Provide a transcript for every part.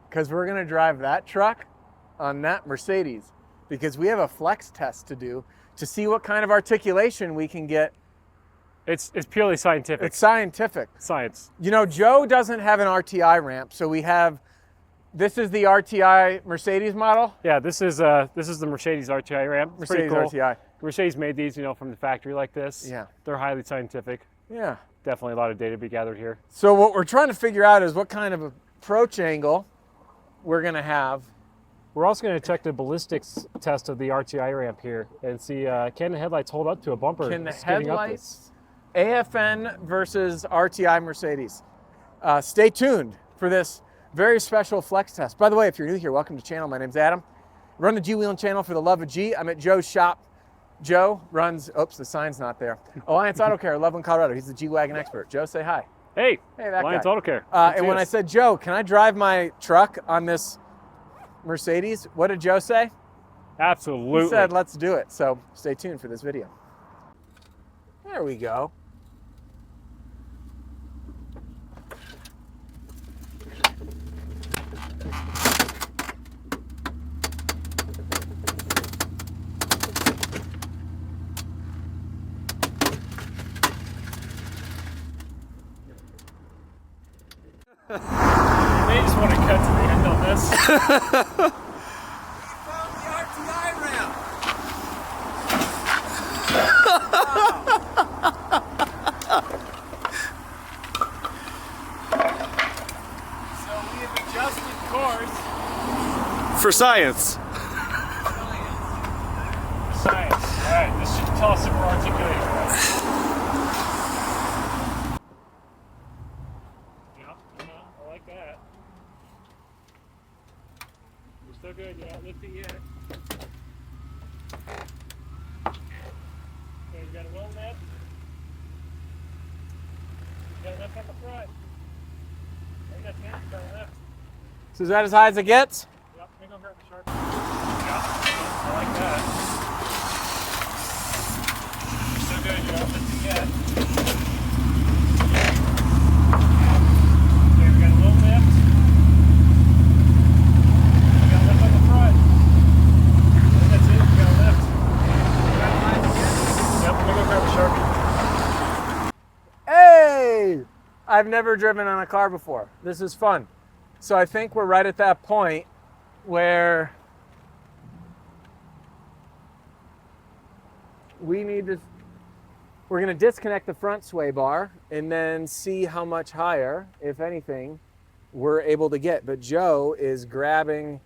because we're gonna drive that truck on that Mercedes, because we have a flex test to do to see what kind of articulation we can get. It's purely scientific. It's scientific. Science. You know, Joe doesn't have an RTI ramp, so we have, this is the RTI Mercedes model? Yeah, this is the Mercedes RTI ramp. It's Mercedes pretty cool. RTI. Mercedes made these, you know, from the factory like this. Yeah. They're highly scientific. Yeah. Definitely a lot of data to be gathered here. So what we're trying to figure out is what kind of approach angle we're gonna have. We're also going to check the ballistics test of the RTI ramp here and see can the headlights hold up to a bumper? Can the speeding up headlights, AFN versus RTI Mercedes. Stay tuned for this very special flex test. By the way, if you're new here, welcome to the channel. My name's Adam. I run the G Wheeling channel for the love of G. I'm at Joe's shop. Joe runs, oops, the sign's not there. Alliance Auto Care, Loveland, Colorado. He's the G Wagon Expert. Joe, say hi. Hey, that Alliance guy. Auto Care. And when I said, Joe, can I drive my truck on this Mercedes? What did Joe say? Absolutely. He said, let's do it. So stay tuned for this video. There we go. They just want to cut to the end on this. Found the RTI ramp. So we have adjusted course For science. science. All right, this should tell us if we're articulating right. I like that. You're still good. You're not lifting yet. Okay, you got a little lift. You got a lift on the front. You got a lift. So is that as high as it gets? Yep, let me go grab the sharp. Yeah, I like that. You're still good. You're not lifting yet. Okay, we got a little lift. We got a lift on the front. I think that's it. We got a lift. Yep, let me go grab a Sharpie. Hey! I've never driven on a car before. This is fun. So I think we're right at that point where we're going to disconnect the front sway bar and then see how much higher, if anything, we're able to get. But Joe is grabbing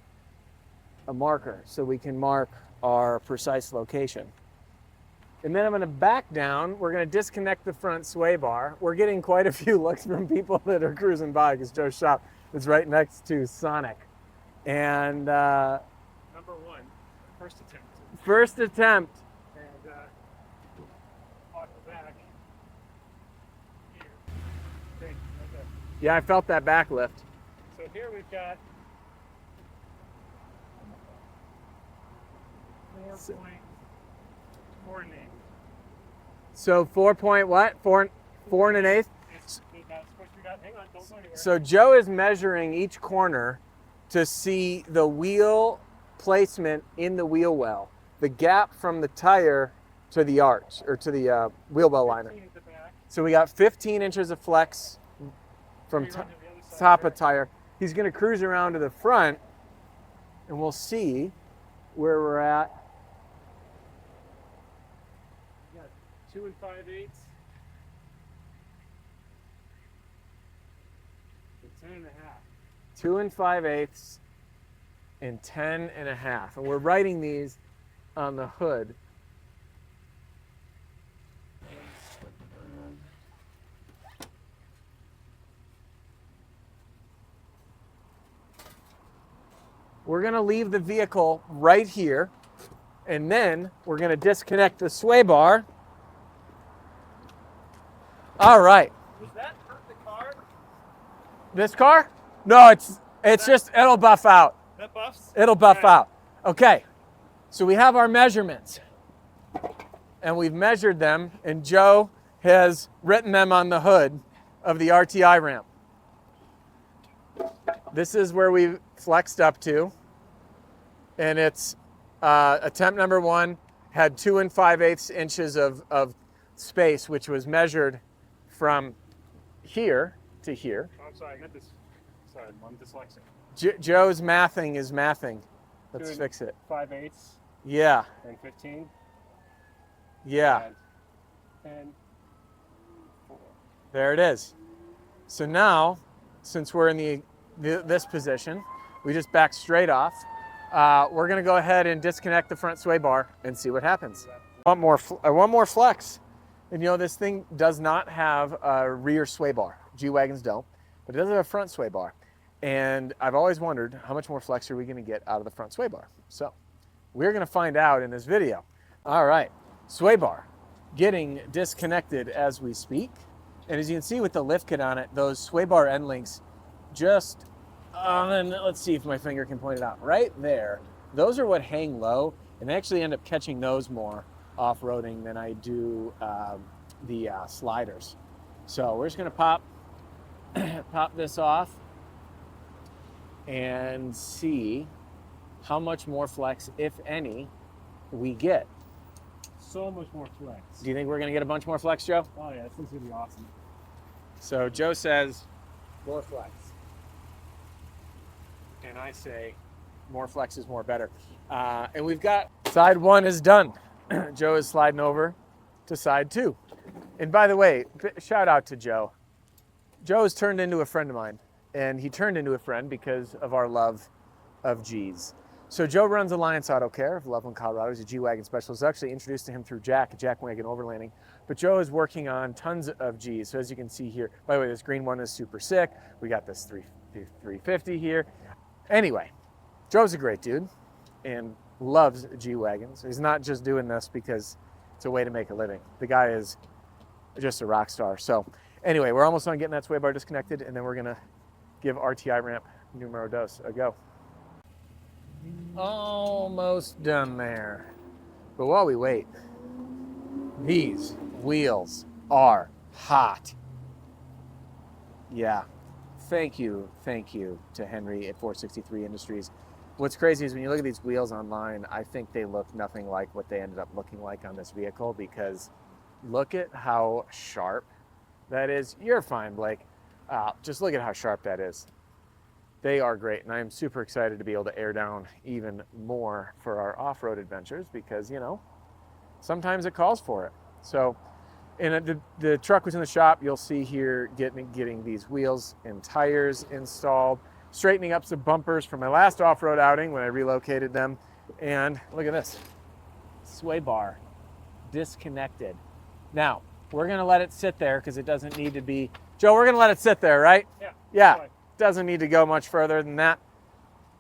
a marker so we can mark our precise location. And then I'm going to back down. We're going to disconnect the front sway bar. We're getting quite a few looks from people that are cruising by because Joe's shop is right next to Sonic. And Number one, first attempt. first attempt. And on the back. Here. Okay, right there. Yeah, I felt that back lift. So here we've got 4.4 and 8. So 4 point what? 4 and an eighth? It's not supposed to be got, hang on, don't go anywhere. So Joe is measuring each corner to see the wheel placement in the wheel well, the gap from the tire to the arch, or to the wheel well liner. 15 at the back. So we got 15 inches of flex from Run to the other side top there. of tire. He's going to cruise around to the front, and we'll see where we're at. You got 2 and 5/8. 10 and a half. 2 and 5/8 and 10 and a half. And we're writing these on the hood. We're going to leave the vehicle right here, and then we're going to disconnect the sway bar. All right. Does that hurt the car? This car? No, it's just, it'll buff out. That buffs? It'll buff Okay. out. Okay, so we have our measurements, and we've measured them, and Joe has written them on the hood of the RTI ramp. This is where we flexed up to. And it's attempt number 1 had 2 5/8 inches of space, which was measured from here to here. Oh, I'm sorry, I got this. Sorry, I'm dyslexic. Joe's mathing is mathing. Let's fix it. 5/8 Yeah. and 15. Yeah. And 10. 4. There it is. So now, since we're in this position, we just back straight off. We're going to go ahead and disconnect the front sway bar and see what happens. One more flex. And you know, this thing does not have a rear sway bar. G Wagons don't, but it does have a front sway bar. And I've always wondered, how much more flex are we going to get out of the front sway bar? So we're going to find out in this video. All right, sway bar getting disconnected as we speak. And as you can see with the lift kit on it, those sway bar end links just and let's see if my finger can point it out. Right there, those are what hang low, and I actually end up catching those more off-roading than I do the sliders. So we're just gonna pop this off and see how much more flex, if any, we get. So much more flex. Do you think we're gonna get a bunch more flex, Joe? Oh yeah, this is gonna be awesome. So Joe says more flex. And I say more flex is more better. And we've got side 1 is done. Joe is sliding over to side 2. And by the way, shout out to Joe. Joe has turned into a friend of mine, and he turned into a friend because of our love of G's. So Joe runs Alliance Auto Care of Loveland, Colorado. He's a G Wagon specialist. I was actually introduced to him through Jack at Jack Wagon Overlanding. But Joe is working on tons of G's. So as you can see here, by the way, this green one is super sick. We got this 350 here. Anyway, Joe's a great dude and loves G Wagons. He's not just doing this because it's a way to make a living. The guy is just a rock star. So anyway, we're almost done getting that sway bar disconnected, and then we're gonna give RTI ramp numero dos a go. Almost done there. But while we wait, these wheels are hot. Yeah. Thank you to Henry at 463 Industries. What's crazy is when you look at these wheels online, I think they look nothing like what they ended up looking like on this vehicle, because look at how sharp that is. You're fine, Blake. Just look at how sharp that is. They are great, and I am super excited to be able to air down even more for our off-road adventures, because, you know, sometimes it calls for it. So, and the truck was in the shop. You'll see here getting these wheels and tires installed, straightening up some bumpers from my last off-road outing when I relocated them. And look at this, sway bar disconnected. Now, we're gonna let it sit there because it doesn't need to be, Joe, we're gonna let it sit there, right? Yeah. Yeah, doesn't need to go much further than that.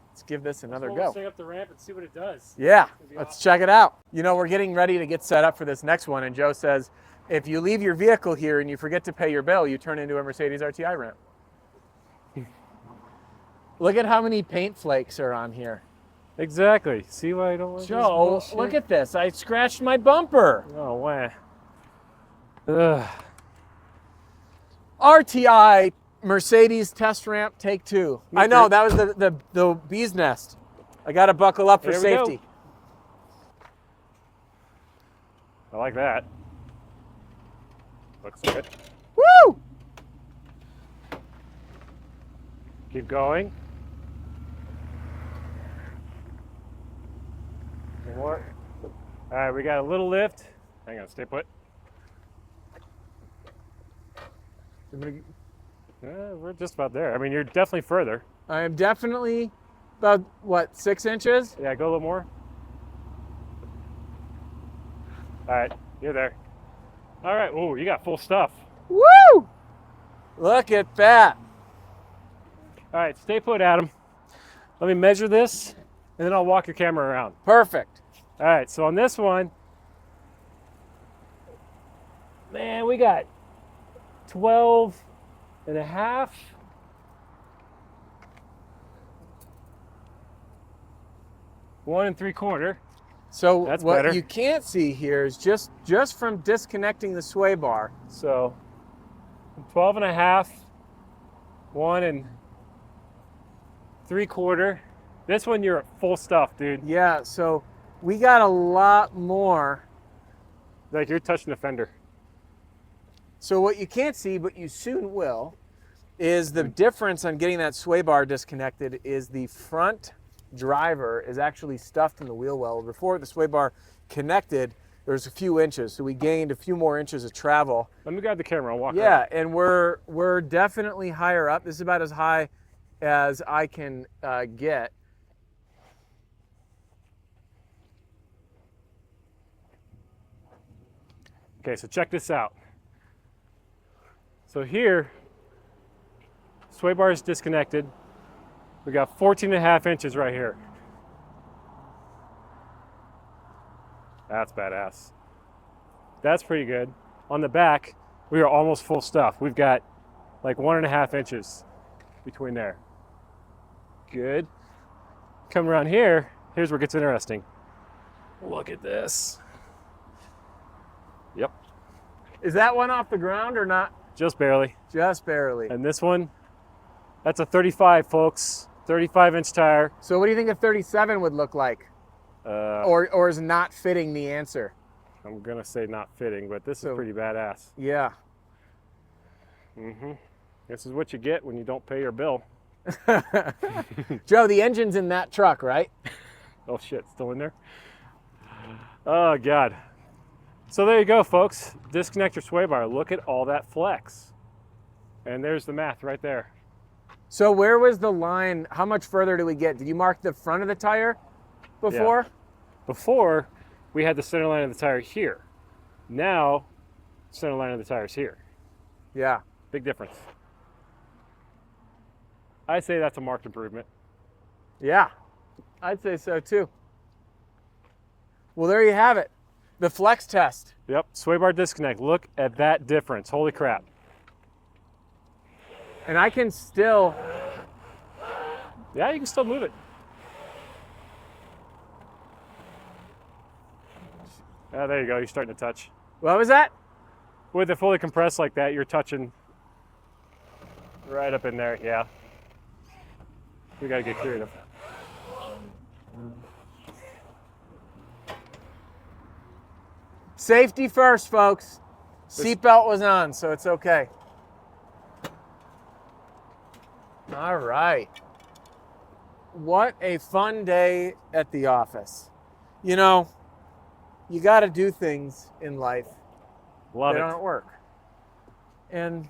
Let's give this another go. We'll stay up the ramp and see what it does. Yeah, let's check it out. You know, we're getting ready to get set up for this next one, and Joe says, if you leave your vehicle here and you forget to pay your bill, you turn into a Mercedes RTI ramp. Look at how many paint flakes are on here. Exactly. See why I don't like Joe, look at this. I scratched my bumper. Oh, wow. Ugh. RTI Mercedes test ramp, take 2. I know, that was the bee's nest. I got to buckle up for safety. I like that. Looks good. Woo! Keep going. One more. All right, we got a little lift. Hang on, stay put. We're just about there. I mean, you're definitely further. I am definitely about, what, 6 inches? Yeah, go a little more. All right, you're there. All right, oh, you got full stuff. Woo! Look at that. All right, stay put, Adam. Let me measure this, and then I'll walk your camera around. Perfect. All right, so on this one, man, we got 12 and a half. One and 3/4. So That's what better. you can't see here is just from disconnecting the sway bar. So 12 and a half, 1 and 3/4. This one you're at full stuff, dude. Yeah, so we got a lot more. Like you're touching the fender. So what you can't see, but you soon will, is the difference on getting that sway bar disconnected is the front driver is actually stuffed in the wheel well. Before the sway bar connected, there's a few inches, so we gained a few more inches of travel. Let me grab the camera. I'll walk. Yeah, around. and we're definitely higher up. This is about as high as I can get. Okay, so check this out. So here, sway bar is disconnected. We got 14.5 inches right here. That's badass. That's pretty good. On the back, we are almost full stuff. We've got like 1.5 inches between there. Good. Come around here, here's where it gets interesting. Look at this. Yep. Is that one off the ground or not? Just barely. Just barely. And this one, that's a 35, folks. 35-inch tire. So what do you think a 37 would look like? Or is not fitting the answer? I'm gonna say not fitting, but this is pretty badass. Yeah. This is what you get when you don't pay your bill. Joe, the engine's in that truck, right? Oh shit, still in there? Oh God. So there you go, folks. Disconnect your sway bar. Look at all that flex. And there's the math right there. So where was the line? How much further did we get? Did you mark the front of the tire before? Yeah. Before, we had the center line of the tire here. Now, center line of the tire is here. Yeah. Big difference. I'd say that's a marked improvement. Yeah, I'd say so too. Well, there you have it. The flex test. Yep, sway bar disconnect. Look at that difference. Holy crap. And I can still... Yeah, you can still move it. Oh, there you go. You're starting to touch. What was that? With it fully compressed like that, you're touching right up in there. Yeah. We got to get creative. Safety first, folks. Seatbelt was on, so it's okay. All right. What a fun day at the office. You know, you got to do things in life Love that it. aren't work. And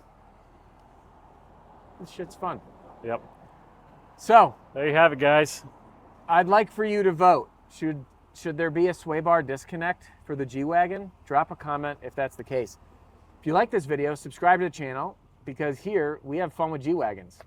this shit's fun. Yep. So, There you have it, guys. I'd like for you to vote. Should there be a sway bar disconnect for the G Wagon? Drop a comment if that's the case. If you like this video, subscribe to the channel because here we have fun with G Wagons.